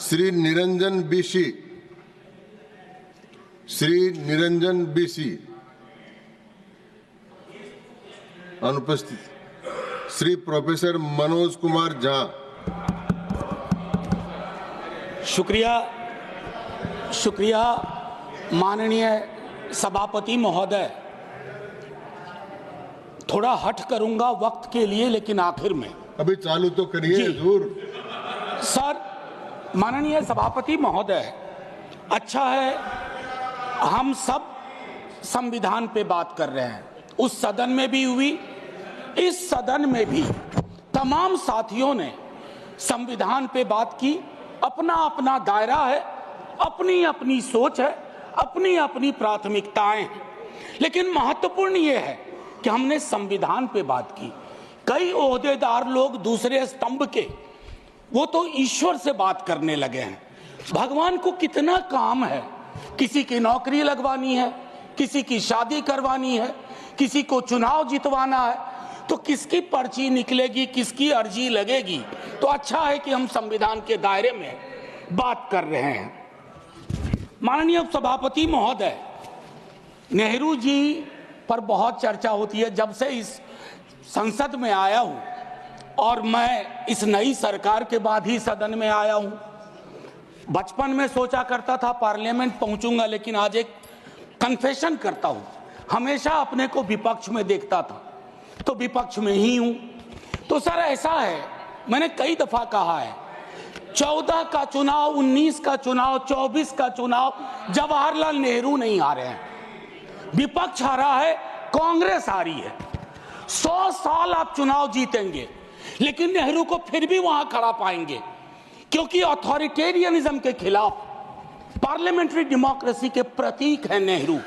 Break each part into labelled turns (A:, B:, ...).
A: Shri Niranjan BC, अनुपस्थित। Shri professor Manoj Kumar Jha.
B: शुक्रिया माननीय सभापति महोदय। थोड़ा हट करूंगा वक्त के लिए, लेकिन आखिर में
A: अभी चालू तो करिए हुजूर।
B: सर, माननीय सभापति महोदय, अच्छा है हम सब संविधान पे बात कर रहे हैं। उस सदन में भी हुई, इस सदन में भी तमाम साथियों ने संविधान पे बात की। अपना अपना दायरा है, अपनी अपनी सोच है, अपनी अपनी प्राथमिकताएं हैं, लेकिन महत्वपूर्ण ये है कि हमने संविधान पे बात की। कई ओहदेदार लोग दूसरे स्तंभ के, वो तो ईश्वर से बात करने लगे हैं। भगवान को कितना काम है, किसी की नौकरी लगवानी है, किसी की शादी करवानी है, किसी को चुनाव जितवाना है, तो किसकी पर्ची निकलेगी, किसकी अर्जी लगेगी। तो अच्छा है कि हम संविधान के दायरे में बात कर रहे हैं। माननीय सभापति महोदय, नेहरू जी पर बहुत चर्चा होती है। जब से इस संसद में आया हूं, और मैं इस नई सरकार के बाद ही सदन में आया हूं, बचपन में सोचा करता था पार्लियामेंट पहुंचूंगा, लेकिन आज एक कन्फेशन करता हूं, हमेशा अपने को विपक्ष में देखता था, तो विपक्ष में ही हूं। तो सर ऐसा है, मैंने कई दफा कहा है, 14 का चुनाव, 19 का चुनाव, 24 का चुनाव जवाहरलाल नेहरू नहीं हारे हैं, विपक्ष हारा है, कांग्रेस हारी है। 100 साल आप चुनाव जीतेंगे, लेकिन नेहरू को फिर भी वहां खड़ा पाएंगे, क्योंकि अथॉरिटेरियनिज्म के खिलाफ, पार्लियामेंट्री डेमोक्रेसी के प्रतीक हैं नेहरू।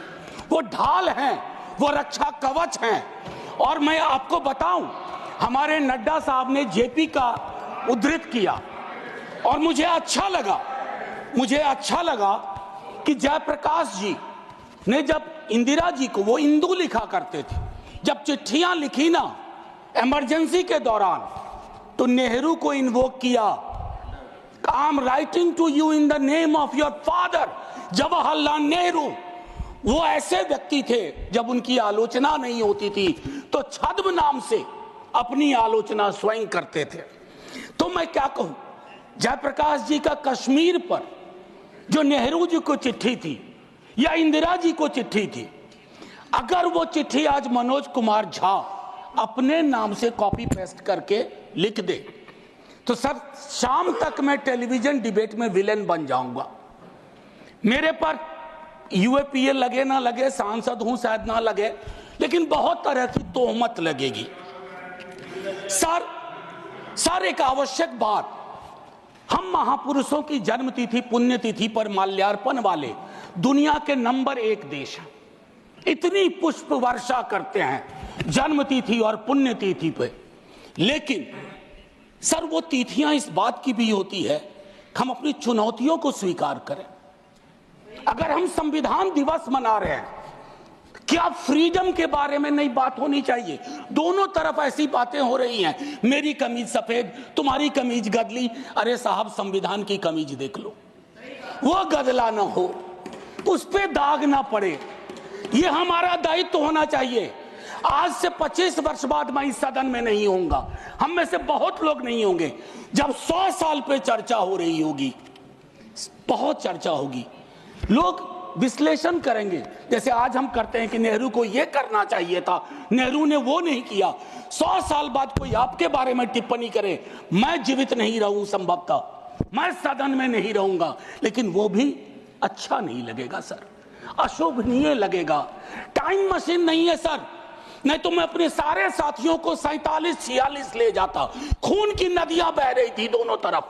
B: वो ढाल हैं, वो रक्षा कवच हैं। और मैं आपको बताऊं, हमारे नड्डा साहब ने जेपी का उद्धृत किया, और मुझे अच्छा लगा कि जयप्रकाश जी ने जब इंदिरा जी को, वो इंदू लिखा करते थे, जब चिट्ठियां लिखी ना इमरजेंसी के दौरान, तो नेहरू को इन्वोक किया। I am writing to you in the name of your father Jawaharlal Nehru. वो ऐसे व्यक्ति थे, जब उनकी आलोचना नहीं होती थी तो छद्म नाम से अपनी आलोचना स्वयं करते थे। तो मैं क्या कहूं, जयप्रकाश जी का कश्मीर पर जो नेहरू जी को चिट्ठी थी या इंदिरा जी को चिट्ठी थी, अगर वो चिट्ठी आज मनोज कुमार झा अपने नाम से कॉपी पेस्ट करके लिख दे, तो सर शाम तक मैं टेलीविजन डिबेट में विलेन बन जाऊंगा। मेरे पर यूएपीए लगे ना लगे, सांसद हूं शायद ना लगे, लेकिन बहुत तरह की तोहमत लगेगी। सर एक आवश्यक बात, हम महापुरुषों की जन्मतिथि पुण्यतिथि पर माल्यार्पण वाले दुनिया के नंबर 1 देश हैं। इतनी पुष्प वर्षा करते हैं जन्मतिथि और पुण्यतिथि पे, लेकिन सर वो तिथियां इस बात की भी होती है कि हम अपनी चुनौतियों को स्वीकार करें। अगर हम संविधान दिवस मना रहे हैं, क्या फ्रीडम के बारे में नहीं बात होनी चाहिए? दोनों तरफ ऐसी बातें हो रही हैं, मेरी कमीज सफेद, तुम्हारी कमीज गदली। अरे साहब, संविधान की कमीज देख लो, वो गदला ना हो, उस पे दाग ना पड़े। ये हमारा दायित्व होना चाहिए। आज से 25 वर्ष बाद मैं इस सदन में नहीं होऊंगा, हम में से बहुत लोग नहीं होंगे। जब 100 साल पे चर्चा हो रही होगी, बहुत चर्चा होगी, लोग विश्लेषण करेंगे, जैसे आज हम करते हैं कि नेहरू को यह करना चाहिए था, नेहरू ने वो नहीं किया। 100 साल बाद कोई आपके बारे में टिप्पणी करे, मैं जीवित नहीं रहूं, संभवतः मैं सदन में नहीं रहूंगा, लेकिन वो भी अच्छा नहीं लगेगा सर, अशोभनीय लगेगा। टाइम मशीन नहीं है सर, नहीं तो मैं अपने सारे साथियों को 47-46 ले जाता। खून की नदियां बह रही थी दोनों तरफ,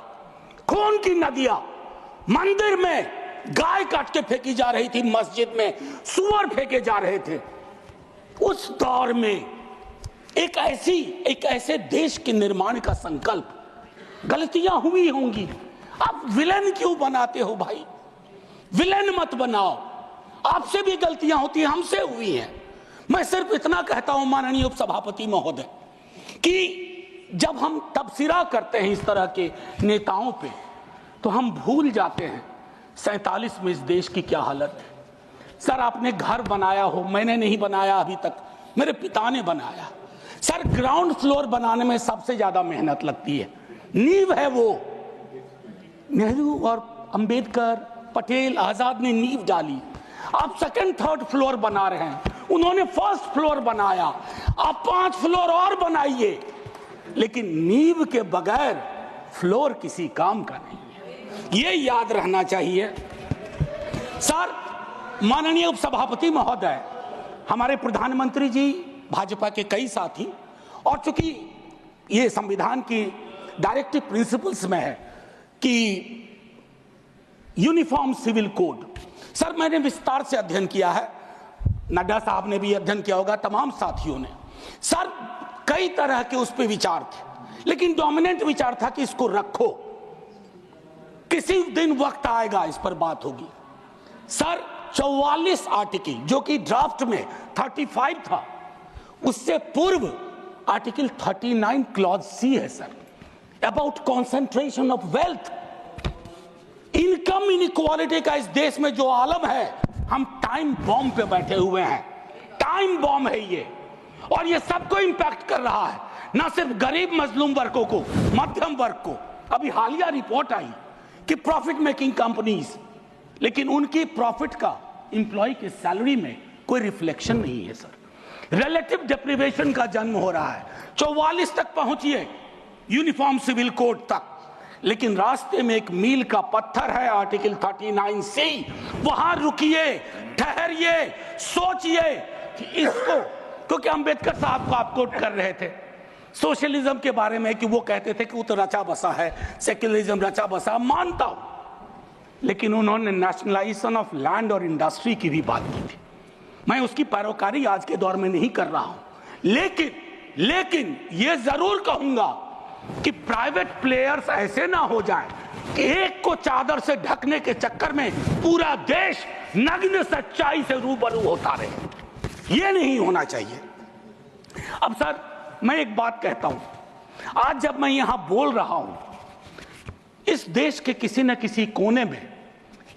B: खून की नदियां। मंदिर में गाय काट के फेंकी जा रही थी, मस्जिद में सुअर फेंके जा रहे थे। उस दौर में एक ऐसे देश के निर्माण का संकल्प, गलतियां हुई होंगी। आप विलेन क्यों बनाते हो भाई? विलेन मत बनाओ, आपसे भी गलतियां होती हैं, हमसे हुई हैं। मैं सिर्फ इतना कहता हूं माननीय उपसभापति महोदय कि जब हम तबसरा करते हैं इस तरह के नेताओं पे, तो हम भूल जाते हैं 47 में इस देश की क्या हालत है। सर आपने घर बनाया हो, मैंने नहीं बनाया अभी तक, मेरे पिता ने बनाया। सर ग्राउंड फ्लोर बनाने में सबसे ज्यादा मेहनत लगती है, नींव है वो। नेहरू और अंबेडकर, पटेल, आजाद ने नींव डाली। आप सेकंड थर्ड फ्लोर बना रहे हैं, उन्होंने फर्स्ट फ्लोर बनाया, आप 5 फ्लोर और बनाइए, लेकिन नींव के बगैर फ्लोर किसी काम का नहीं है, ये याद रहना चाहिए। सर माननीय उपसभापति महोदय, हमारे प्रधानमंत्री जी, भाजपा के कई साथी, और चूंकि ये संविधान की डायरेक्टिव प्रिंसिपल्स में है कि यूनिफॉर्म सिविल कोड, सर मैंने विस्तार से अध्ययन किया है, नड्डा साहब ने भी अध्ययन किया होगा, तमाम साथियों ने। सर कई तरह के उस पर विचार थे, लेकिन डोमिनेंट विचार था कि इसको रखो, किसी दिन वक्त आएगा इस पर बात होगी। सर 44 आर्टिकल जो कि ड्राफ्ट में 35 था, उससे पूर्व आर्टिकल 39 क्लॉज सी है sir, about concentration of wealth. Income inequality का इस देश में जो आलम है, हम टाइम बॉम्ब पे बैठे हुए हैं, टाइम बॉम्ब है ये, और ये सबको इंपैक्ट कर रहा है, ना सिर्फ गरीब मजलूम वर्गों को, मध्यम वर्ग को। अभी हालिया रिपोर्ट आई कि प्रॉफिट मेकिंग कंपनीज, लेकिन उनकी प्रॉफिट का एम्प्लॉय की सैलरी में कोई रिफ्लेक्शन नहीं है सर। रिलेटिव डिप्रिवेशन का जन्म हो रहा है। 44 तक पहुंचिए यूनिफॉर्म सिविल कोड तक, लेकिन रास्ते में एक मील का पत्थर है आर्टिकल 39C, वहां रुकिए, ठहरिए, सोचिए कि इसको, क्योंकि अंबेडकर साहब को आप कोट कर रहे थे सोशलिज्म के बारे में कि वो कहते थे कि वो तो रचा बसा है, सेक्युलरिज्म रचा बसा, मानता हूं, लेकिन उन्होंने नेशनलाइजेशन ऑफ लैंड और इंडस्ट्री की भी बात की थी। मैं उसकी पैरोकारी आज के दौर में नहीं कर रहा हूं, लेकिन ये जरूर कहूंगा कि प्राइवेट प्लेयर्स ऐसे ना हो जाएं कि एक को चादर से ढकने के चक्कर में पूरा देश नग्न सच्चाई से रूबरू होता रहे, ये नहीं होना चाहिए। अब सर मैं एक बात कहता हूं, आज जब मैं यहां बोल रहा हूं, इस देश के किसी न किसी कोने में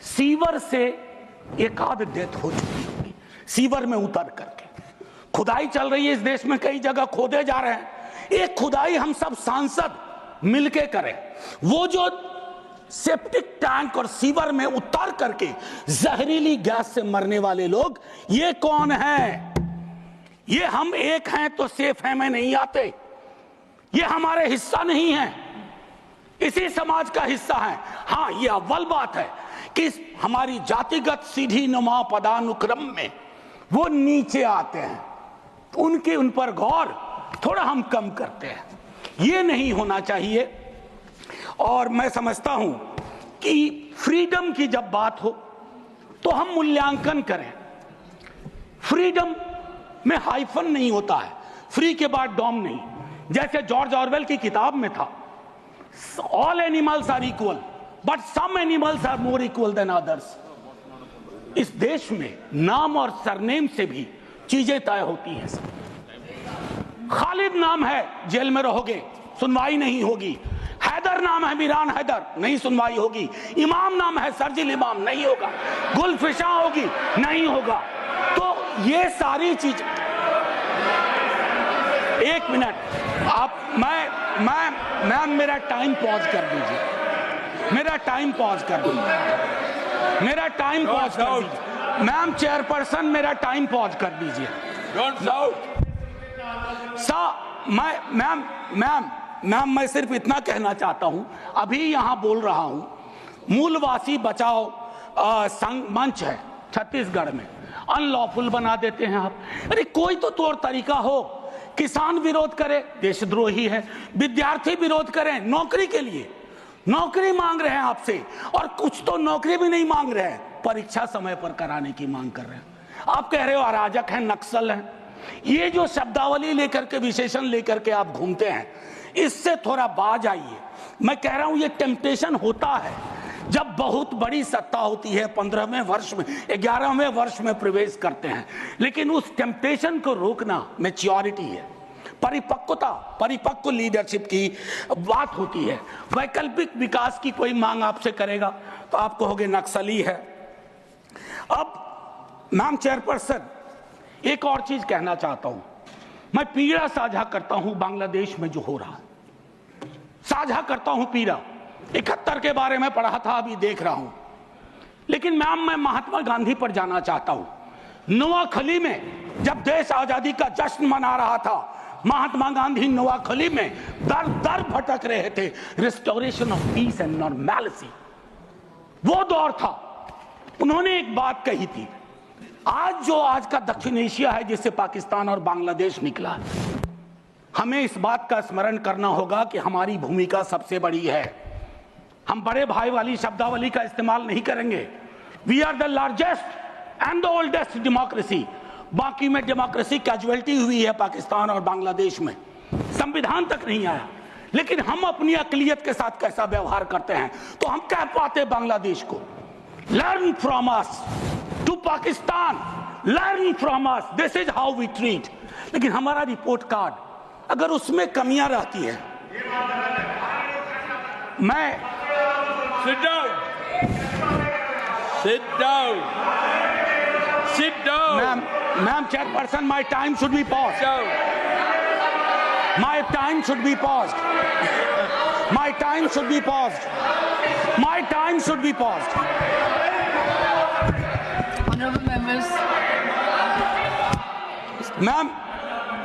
B: सीवर से एक आध डेथ हो चुकी होगी, सीवर में उतर करके। खुदाई चल रही है इस देश में, कई जगह खोदे जा रहे हैं, एक खुदाई हम सब सांसद मिलके करें। वो जो सेप्टिक टैंक और सीवर में उतर करके जहरीली गैस से मरने वाले लोग, ये कौन है? ये हम एक हैं तो सेफ हैं में नहीं आते, ये हमारे हिस्सा नहीं है, इसी समाज का हिस्सा है। हाँ, ये अव्वल बात है कि हमारी जातिगत सीढ़ी नुमा पदानुक्रम में वो नीचे आते हैं, उन पर गौर थोड़ा हम कम करते हैं, ये नहीं होना चाहिए। और मैं समझता हूं कि फ्रीडम की जब बात हो तो हम मूल्यांकन करें। फ्रीडम में हाइफन नहीं होता है, फ्री के बाद डॉम नहीं, जैसे जॉर्ज ऑरवेल की किताब में था, all animals are equal but some animals are more equal than others. इस देश में नाम और सरनेम से भी चीजें तय होती हैं। खालिद नाम है, जेल में रहोगे, सुनवाई नहीं होगी। हैदर नाम है, मीरान हैदर, नहीं सुनवाई होगी। इमाम नाम है, सरजिल इमाम, नहीं होगा। गुलफिशा होगी, नहीं होगा। तो ये सारी चीज, एक मिनट आप, मैं मेरा टाइम पॉज कर दीजिए, मेरा टाइम पॉज कर दीजिए, मेरा टाइम पॉज कर दीजिए। मैम चेयरपर्सन, मेरा टाइम पॉज कर दीजिए। मैम मैं सिर्फ इतना कहना चाहता हूं, अभी यहां बोल रहा हूं, मूलवासी बचाओ संघ मंच है छत्तीसगढ़ में, अनलॉफुल बना देते हैं आप। अरे कोई तो तौर तरीका हो, किसान विरोध करे, देशद्रोही है। विद्यार्थी विरोध करें नौकरी के लिए, नौकरी मांग रहे हैं आपसे, और कुछ तो नौकरी भी नहीं मांग रहे हैं, परीक्षा समय पर कराने की मांग कर रहे हैं। आप कह रहे हो अराजक हैं, नक्सल हैं। ये जो शब्दावली लेकर के, विशेषण लेकर के आप घूमते हैं, इससे थोड़ा बाज आइए। मैं कह रहा हूं ये टेम्पटेशन होता है जब बहुत बड़ी सत्ता होती है, 15वें वर्ष में, 11वें वर्ष में प्रवेश करते हैं, लेकिन उस टेम्पटेशन को रोकना मैच्योरिटी है। परिपक्व लीडरशिप की बात होती है। वैकल्पिक विकास की कोई मांग आपसे करेगा तो आप कहोगे नक्सली है। अब मैम चेयरपर्सन, एक और चीज कहना चाहता हूं। मैं पीड़ा साझा करता हूं बांग्लादेश में जो हो रहा है, साझा करता हूं पीड़ा। 71 के बारे में पढ़ा था, अभी देख रहा हूं। लेकिन मैम मैं महात्मा गांधी पर जाना चाहता हूं। नोआखली में जब देश आजादी का जश्न मना रहा था, महात्मा गांधी नोआखली में दर दर भटक रहे थे, restoration of peace and normality. वो दौर था। उन्होंने एक बात कही थी, आज का दक्षिण एशिया है जिससे पाकिस्तान और बांग्लादेश निकला है, हमें इस बात का स्मरण करना होगा कि हमारी भूमिका सबसे बड़ी है। हम बड़े भाई वाली शब्दावली का इस्तेमाल नहीं करेंगे। We are the largest and the oldest democracy. बाकी में डेमोक्रेसी कैजुअलिटी हुई है पाकिस्तान और बांग्लादेश में, संविधान तक नहीं आया। लेकिन हम अपनी अकलियत के साथ कैसा व्यवहार करते हैं, तो हम कह पाते बांग्लादेश को, learn from us to Pakistan, learn from us, this is how we treat. लेकिन हमारा रिपोर्ट कार्ड अगर उसमें कमियां रहती है, मैं
C: Sit down. Sit down. Sit down.
B: Ma'am chairperson, my time should be paused.
C: Down.
B: My time should be paused. My time should be paused. My time should be paused.
D: Honorable members.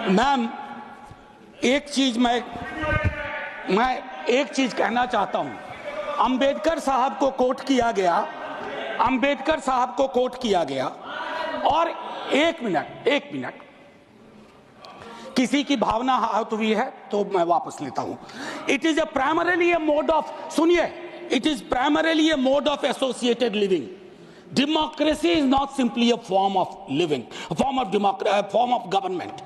B: Ma'am एक चीज मैं एक चीज कहना चाहता हूं। अंबेडकर साहब को कोट किया गया, अंबेडकर साहब को कोट किया गया। और एक मिनट, किसी की भावना आहत हुई है तो मैं वापस लेता हूं। It is primarily a mode of, सुनिए, it is primarily a mode of associated living. Democracy is not simply a form of living, form of government.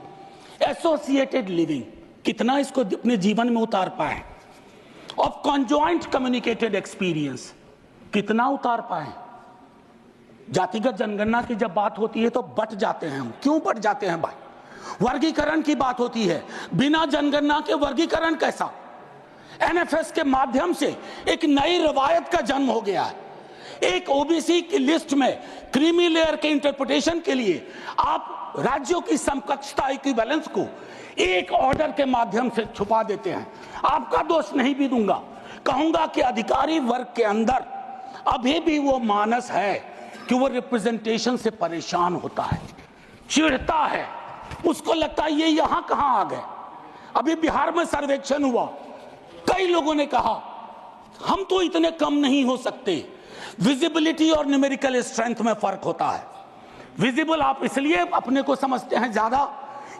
B: Associated living, कितना इसको अपने जीवन में उतार पाए। ऑफ कॉन्जॉइंट कम्युनिकेटेड एक्सपीरियंस, कितना उतार पाए। जातिगत जनगणना की जब बात होती है तो बट जाते हैं हम। क्यों बट जाते हैं भाई? वर्गीकरण की बात होती है, बिना जनगणना के वर्गीकरण कैसा? एनएफएस के माध्यम से एक नई रवायत का जन्म हो गया है। एक ओबीसी की लिस्ट में क्रीमी लेयर के इंटरप्रिटेशन के लिए आप राज्यों की समकक्षता इक्विवेलेंस को एक ऑर्डर के माध्यम से छुपा देते हैं। आपका दोष नहीं भी दूंगा, कहूंगा कि अधिकारी वर्ग के अंदर अभी भी वो मानस है कि वो रिप्रेजेंटेशन से परेशान होता है, चिढ़ता है, उसको लगता है ये यहां कहां आ गए। अभी बिहार में सर्वेक्षण हुआ, कई लोगों ने कहा हम तो इतने कम नहीं हो सकते। विजिबिलिटी और न्यूमेरिकल स्ट्रेंथ में फर्क होता है। विजिबल आप इसलिए अपने को समझते हैं ज्यादा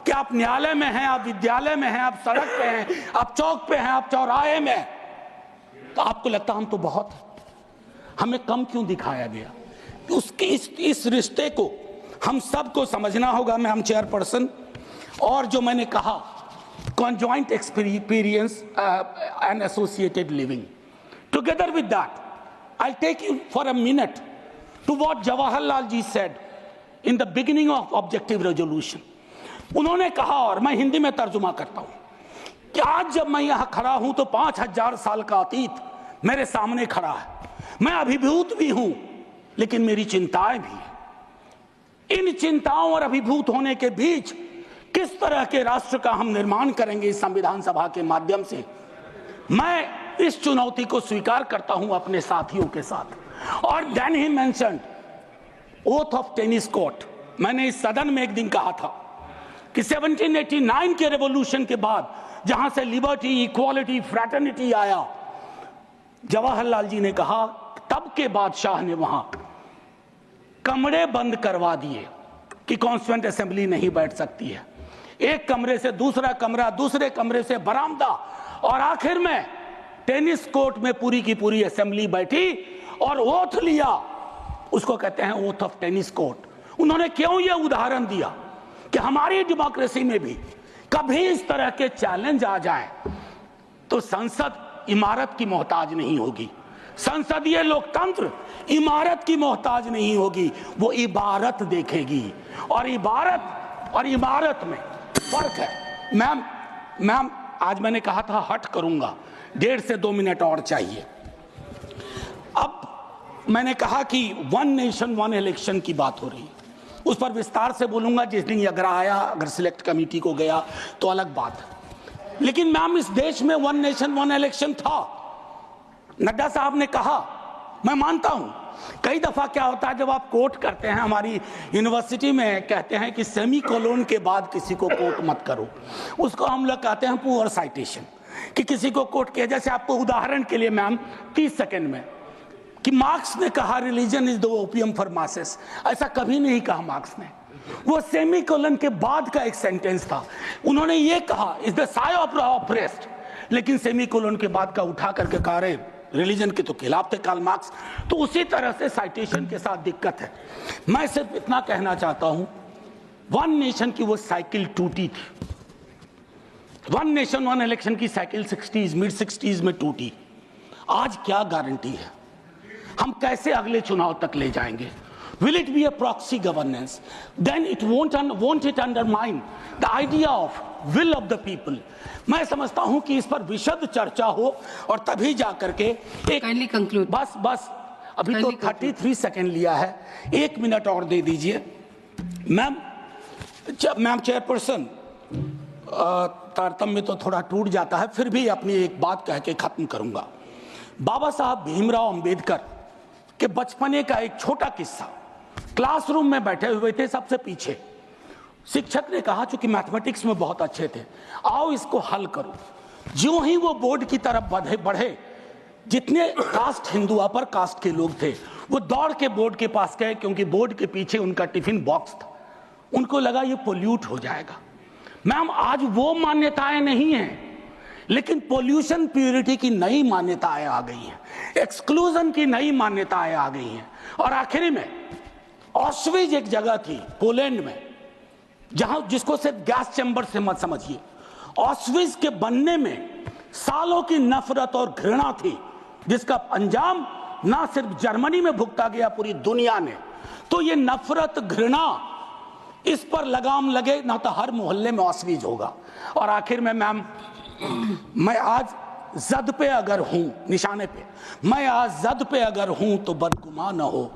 B: कि आप न्यायालय में हैं, आप विद्यालय में हैं, आप सड़क पे हैं, आप चौक पे हैं, आप चौराहे में हैं, तो आपको लगता हम तो बहुत, हमें कम क्यों दिखाया गया? उसके इस रिश्ते को हम सबको समझना होगा मैम चेयरपर्सन। और जो मैंने कहा conjoint experience and associated living, together with that I'll take you for a minute to what Jawaharlal ji said in the beginning of objective resolution. उन्होंने कहा, और मैं हिंदी में तर्जुमा करता हूं, कि आज जब मैं यहां खड़ा हूं तो 5000 साल का अतीत मेरे सामने खड़ा है। मैं अभिभूत भी हूं, लेकिन मेरी चिंताएं भी हैं। इन चिंताओं और अभिभूत होने के बीच किस तरह के राष्ट्र का हम निर्माण करेंगे इस संविधान सभा के माध्यम से, मैं इस चुनौती को स्वीकार करता हूं अपने साथियों के साथ। और then he mentioned oath of tennis court. मैंने इस सदन में एक दिन कहा था कि 1789 के रेवोल्यूशन के बाद जहां से लिबर्टी, इक्वालिटी, फ्रैटर्निटी आया, जवाहरलाल जी ने कहा तब के बादशाह ने वहां कमरे बंद करवा दिए कि कॉन्स्टिट्यूएंट असेंबली नहीं बैठ सकती है। एक कमरे से दूसरा कमरा, दूसरे कमरे से बरामदा, और आखिर में टेनिस कोर्ट में पूरी की पूरी असेंबली बैठी और ओथ लिया। उसको कहते हैं ओथ ऑफ टेनिस कोर्ट। उन्होंने क्यों यह उदाहरण दिया कि हमारी डेमोक्रेसी में भी कभी इस तरह के चैलेंज आ जाए तो संसद इमारत की मोहताज नहीं होगी। संसदीय लोकतंत्र इमारत की मोहताज नहीं होगी, वो इबारत देखेगी। और इबारत और इमारत में फर्क है। मैम मैम आज मैंने कहा था हट करूंगा, 1.5 से 2 मिनट और चाहिए। अब मैंने कहा कि वन नेशन वन इलेक्शन की बात हो रही है, उस पर विस्तार से बोलूंगा। जिस दिन ये अगर आया, अगर सिलेक्ट कमेटी को गया तो अलग बात है, लेकिन मैम इस देश में वन नेशन वन इलेक्शन था। नड्डा साहब ने कहा, मैं मानता हूं। कई दफा क्या होता है, जब आप कोट करते हैं, हमारी यूनिवर्सिटी में कहते हैं कि सेमी कोलोन के बाद किसी को कोट मत करो, उसको हम लोग कहते हैं पुअर साइटेशन, कि किसी को कोट किया। जैसे आपको उदाहरण के लिए मैम 30 सेकेंड में, कि मार्क्स ने कहा religion is the opium for masses, ऐसा कभी नहीं कहा मार्क्स ने। वो सेमी कोलन के बाद का एक सेंटेंस था, उन्होंने ये कहा is the Sai of oppressed, लेकिन सेमी कोलन के बाद का उठा करके कहा रहे रिलीजन के तो खिलाफ थे कार्ल मार्क्स। तो उसी तरह से साइटेशन के साथ दिक्कत है। मैं सिर्फ इतना कहना चाहता हूं, वन नेशन की वो साइकिल टूटी थी। वन नेशन वन इलेक्शन की साइकिल 60s मिड 60s में टूटी। आज क्या गारंटी है, हम कैसे अगले चुनाव तक ले जाएंगे? Will it be a proxy governance? Then it won't it undermine the idea of will of the people? मैं समझता हूं कि इस पर विशद चर्चा हो और तभी जा करके एक
D: Kindly conclude.
B: बस अभी तो 33 सेकंड लिया है, 1 मिनट और दे दीजिए। मैम चेयरपर्सन, तारतम्य तो थोड़ा टूट जाता है, फिर भी अपनी एक बात कह के खत्म करूंगा। बाबा साहब भीमराव अंबेडकर के बचपने का एक छोटा किस्सा। क्लासरूम में बैठे हुए थे सबसे पीछे, शिक्षक ने कहा, चूंकि मैथमेटिक्स में बहुत अच्छे थे, आओ इसको हल करो। ज्यों ही वो बोर्ड की तरफ बढ़े, जितने कास्ट हिंदू अपर कास्ट के लोग थे वो दौड़ के बोर्ड के पास गए, क्योंकि बोर्ड के पीछे उनका टिफिन बॉक्स था। उनको लगा ये पोल्यूट हो जाएगा। मैम आज वो मान्यताएं नहीं हैं, लेकिन पोल्यूशन प्यूरिटी की नई मान्यताएं आ गई हैं, एक्सक्लूजन की नई मान्यताएं आ गई हैं। और आखिरी में ऑस्विज एक जगह थी पोलैंड में, जहां जिसको सिर्फ गैस चैम्बर से मत समझिए, ऑस्विज के बनने में सालों की नफरत और घृणा थी, जिसका अंजाम ना सिर्फ जर्मनी में भुगता गया, पूरी दुनिया ने। तो ये नफरत घृणा, इस पर लगाम लगे ना तो हर मोहल्ले में ऑस्विज होगा। और आखिर में मैम, मैं आज जद पे अगर हूं, निशाने पे, मैं आज जद पे अगर हूं तो बदगुमा न हो,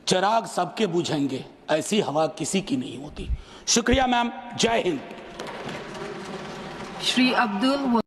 B: चिराग सबके बुझेंगे, ऐसी हवा किसी की नहीं होती। शुक्रिया मैम, जय हिंद।
D: Shri Abdul